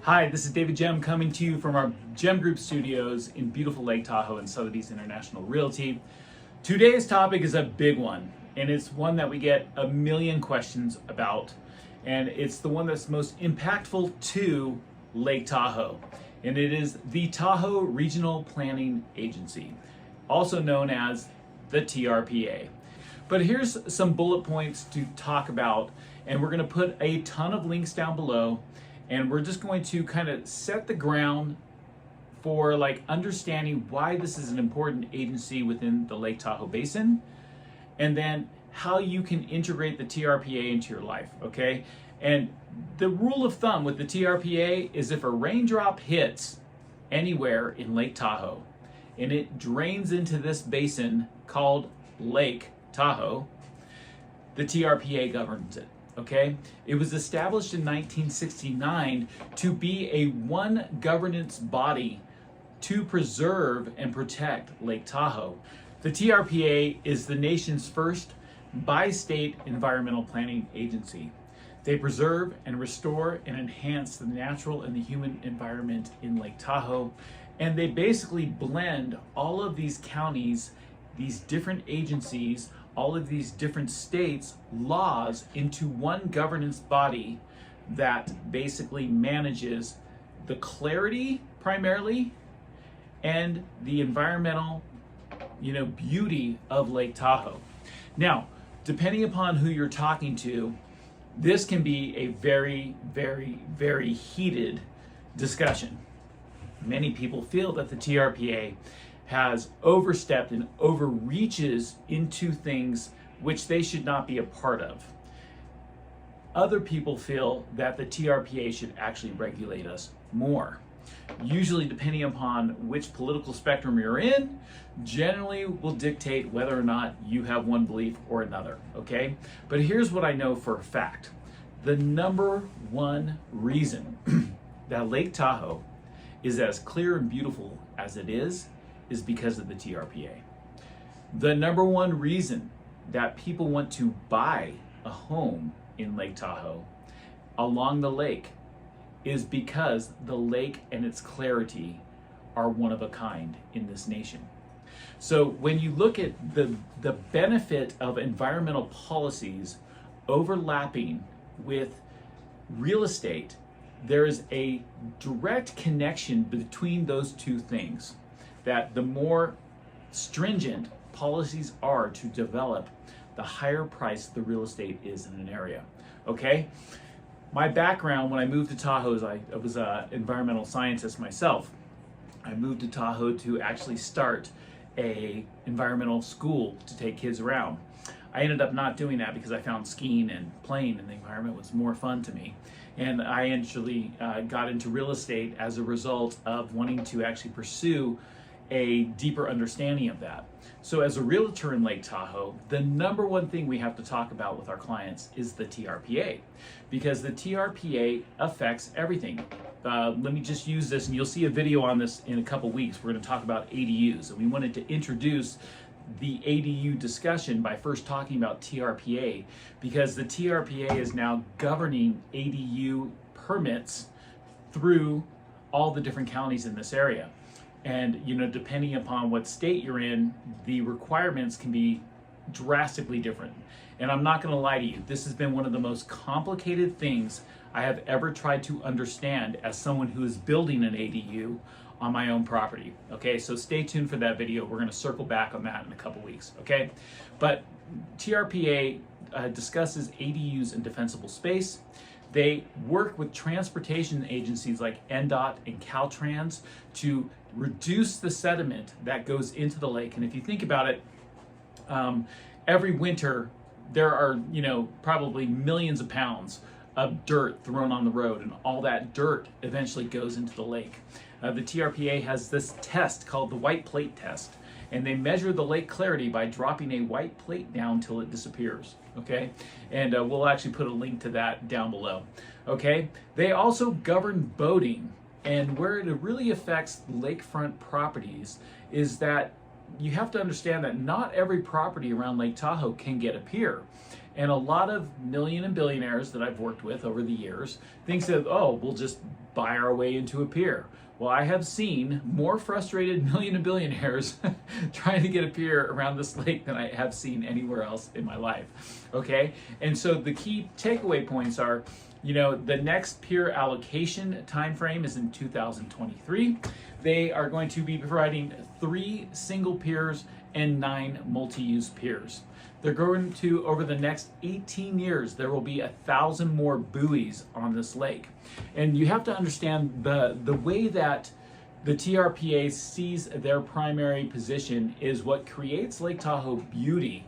Hi, this is David Gemme coming to you from our Gemme Group studios in beautiful Lake Tahoe and Sotheby's International Realty. Today's topic is a big one, and it's one that we get a million questions about, and it's the one that's most impactful to Lake Tahoe, and it is the Tahoe Regional Planning Agency, also known as the TRPA. But here's some bullet points to talk about, and we're going to put a ton of links down below. And we're just going to kind of set the ground for understanding why this is an important agency within the Lake Tahoe Basin, and then how you can integrate the TRPA into your life, okay? And the rule of thumb with the TRPA is if a raindrop hits anywhere in Lake Tahoe and it drains into this basin called Lake Tahoe, the TRPA governs it. Okay, it was established in 1969 to be a one governance body to preserve and protect Lake Tahoe. The TRPA is the nation's first bi-state environmental planning agency. They preserve and restore and enhance the natural and the human environment in Lake Tahoe, and they basically blend all of these counties, these different agencies, all of these different states' laws into one governance body that basically manages the clarity primarily and the environmental, beauty of Lake Tahoe. Now, depending upon who you're talking to, this can be a very, very, very heated discussion. Many people feel that the TRPA has overstepped and overreaches into things which they should not be a part of. Other people feel that the TRPA should actually regulate us more. Usually, depending upon which political spectrum you're in, generally will dictate whether or not you have one belief or another, okay? But here's what I know for a fact. The number one reason that Lake Tahoe is as clear and beautiful as it is because of the TRPA. The number one reason that people want to buy a home in Lake Tahoe along the lake is because the lake and its clarity are one of a kind in this nation. So when you look at the benefit of environmental policies overlapping with real estate, there is a direct connection between those two things. That the more stringent policies are to develop, the higher price the real estate is in an area, okay? My background when I moved to Tahoe is I was an environmental scientist myself. I moved to Tahoe to actually start a environmental school to take kids around. I ended up not doing that because I found skiing and playing in the environment was more fun to me. And I actually got into real estate as a result of wanting to actually pursue a deeper understanding of that. So as a realtor in Lake Tahoe, the number one thing we have to talk about with our clients is the TRPA, because the TRPA affects everything. Let me just use this, and you'll see a video on this in a couple weeks. We're going to talk about ADUs, and we wanted to introduce the ADU discussion by first talking about TRPA, because the TRPA is now governing ADU permits through all the different counties in this area. And depending upon what state you're in, the requirements can be drastically different. And I'm not going to lie to you, this has been one of the most complicated things I have ever tried to understand as someone who is building an ADU on my own property. Okay, so stay tuned for that video. We're going to circle back on that in a couple weeks. Okay, but TRPA discusses ADUs in defensible space. They work with transportation agencies like NDOT and CalTrans to reduce the sediment that goes into the lake. And if you think about it, every winter there are probably millions of pounds of dirt thrown on the road, and all that dirt eventually goes into the lake. The TRPA has this test called the white plate test, and they measure the lake clarity by dropping a white plate down till it disappears, okay? And we'll actually put a link to that down below, okay? They also govern boating, and where it really affects lakefront properties is that you have to understand that not every property around Lake Tahoe can get a pier. And a lot of million and billionaires that I've worked with over the years think that, oh, we'll just buy our way into a pier. Well, I have seen more frustrated million and billionaires trying to get a pier around this lake than I have seen anywhere else in my life, okay? And so the key takeaway points are, you know, the next pier allocation time frame is in 2023. They are going to be providing 3 single piers and 9 multi-use piers. They're going to, over the next 18 years, there will be 1,000 more buoys on this lake. And you have to understand the way that the TRPA sees their primary position is what creates Lake Tahoe beauty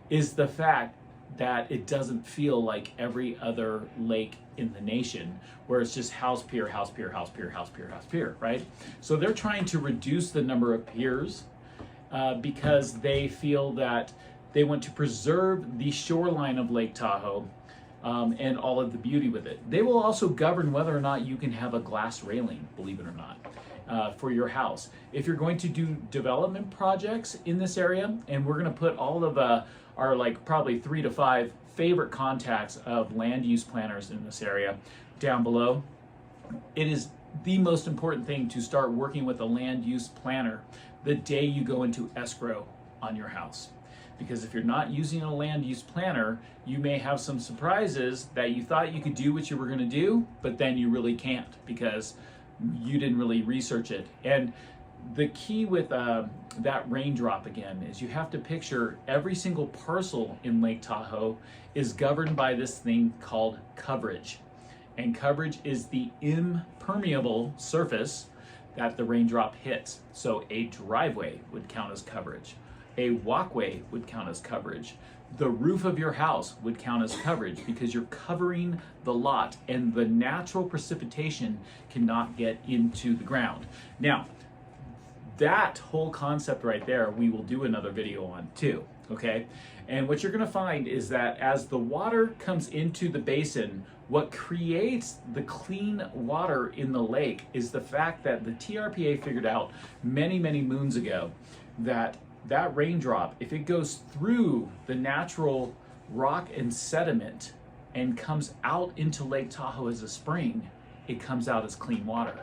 is the fact that it doesn't feel like every other lake in the nation where it's just house pier, house pier, house pier, house pier, house pier, right? So they're trying to reduce the number of piers because they feel that they want to preserve the shoreline of Lake Tahoe and all of the beauty with it. They will also govern whether or not you can have a glass railing, believe it or not, for your house. If you're going to do development projects in this area, and we're going to put all of our like probably 3 to 5 favorite contacts of land use planners in this area down below, it is the most important thing to start working with a land use planner the day you go into escrow on your house. Because if you're not using a land use planner, you may have some surprises that you thought you could do what you were going to do, but then you really can't because you didn't really research it. And the key with that raindrop again is you have to picture every single parcel in Lake Tahoe is governed by this thing called coverage. And coverage is the impermeable surface that the raindrop hits. So a driveway would count as coverage. A walkway would count as coverage. The roof of your house would count as coverage because you're covering the lot and the natural precipitation cannot get into the ground. Now, that whole concept right there, we will do another video on too, okay? And what you're gonna find is that as the water comes into the basin, what creates the clean water in the lake is the fact that the TRPA figured out many, many moons ago that raindrop, if it goes through the natural rock and sediment and comes out into Lake Tahoe as a spring, it comes out as clean water.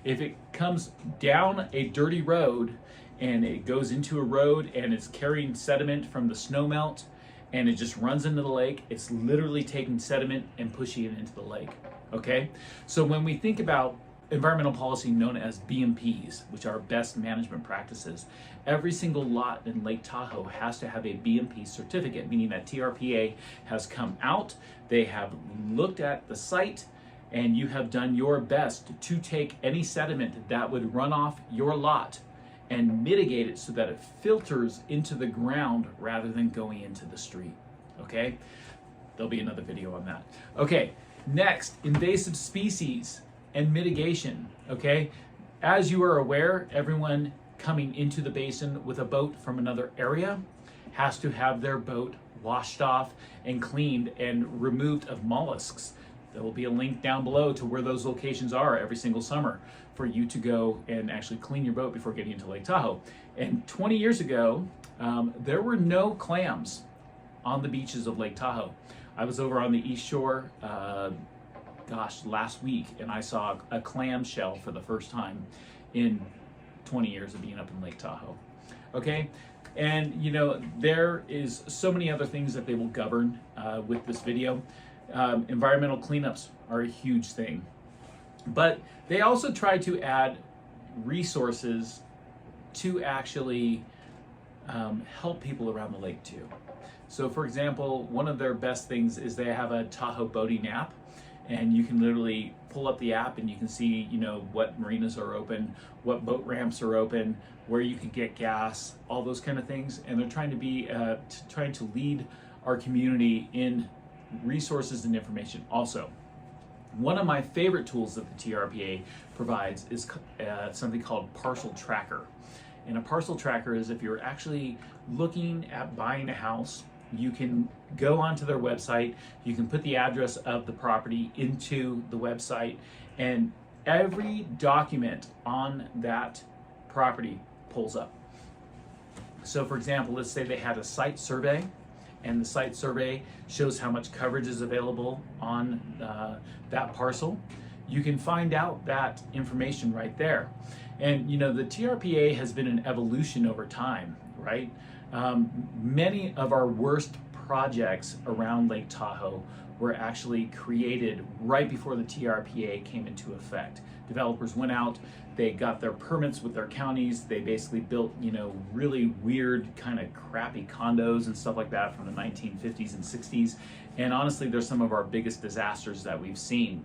If it comes down a dirty road and it goes into a road and it's carrying sediment from the snowmelt and it just runs into the lake, it's literally taking sediment and pushing it into the lake, okay? So when we think about environmental policy known as BMPs, which are best management practices, every single lot in Lake Tahoe has to have a BMP certificate, meaning that TRPA has come out, they have looked at the site, and you have done your best to take any sediment that would run off your lot and mitigate it so that it filters into the ground rather than going into the street, okay? There'll be another video on that. Okay, next, invasive species and mitigation, okay? As you are aware, everyone coming into the basin with a boat from another area has to have their boat washed off and cleaned and removed of mollusks. There will be a link down below to where those locations are every single summer for you to go and actually clean your boat before getting into Lake Tahoe. And 20 years ago, there were no clams on the beaches of Lake Tahoe. I was over on the East Shore, last week, and I saw a clam shell for the first time in 20 years of being up in Lake Tahoe. Okay, and you know, there is so many other things that they will govern with this video. Environmental cleanups are a huge thing, but they also try to add resources to actually help people around the lake too. So for example, one of their best things is they have a Tahoe Boating App, and you can literally pull up the app and you can see, you know, what marinas are open, what boat ramps are open, where you can get gas, all those kind of things. And they're trying to be trying to lead our community in resources and information. Also, one of my favorite tools that the TRPA provides is something called Parcel Tracker. And a parcel tracker is if you're actually looking at buying a house, you can go onto their website, you can put the address of the property into the website, and every document on that property pulls up. So for example, let's say they had a site survey and the site survey shows how much coverage is available on that parcel. You can find out that information right there. And you know, the TRPA has been an evolution over time, right? Many of our worst projects around Lake Tahoe were actually created right before the TRPA came into effect. Developers went out, they got their permits with their counties, they basically built, you know, really weird kind of crappy condos and stuff like that from the 1950s and 60s. And honestly, they're some of our biggest disasters that we've seen.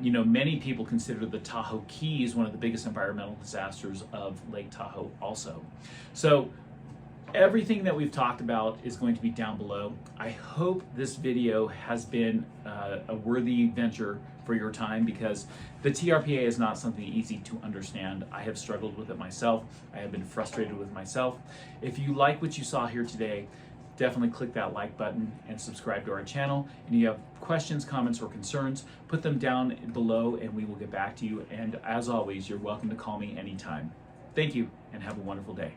You know, many people consider the Tahoe Keys one of the biggest environmental disasters of Lake Tahoe also. So everything that we've talked about is going to be down below. I hope this video has been a worthy venture for your time, because the TRPA is not something easy to understand. I have struggled with it myself. I have been frustrated with myself. If you like what you saw here today, definitely click that like button and subscribe to our channel. And if you have questions, comments, or concerns, put them down below and we will get back to you. And as always, you're welcome to call me anytime. Thank you and have a wonderful day.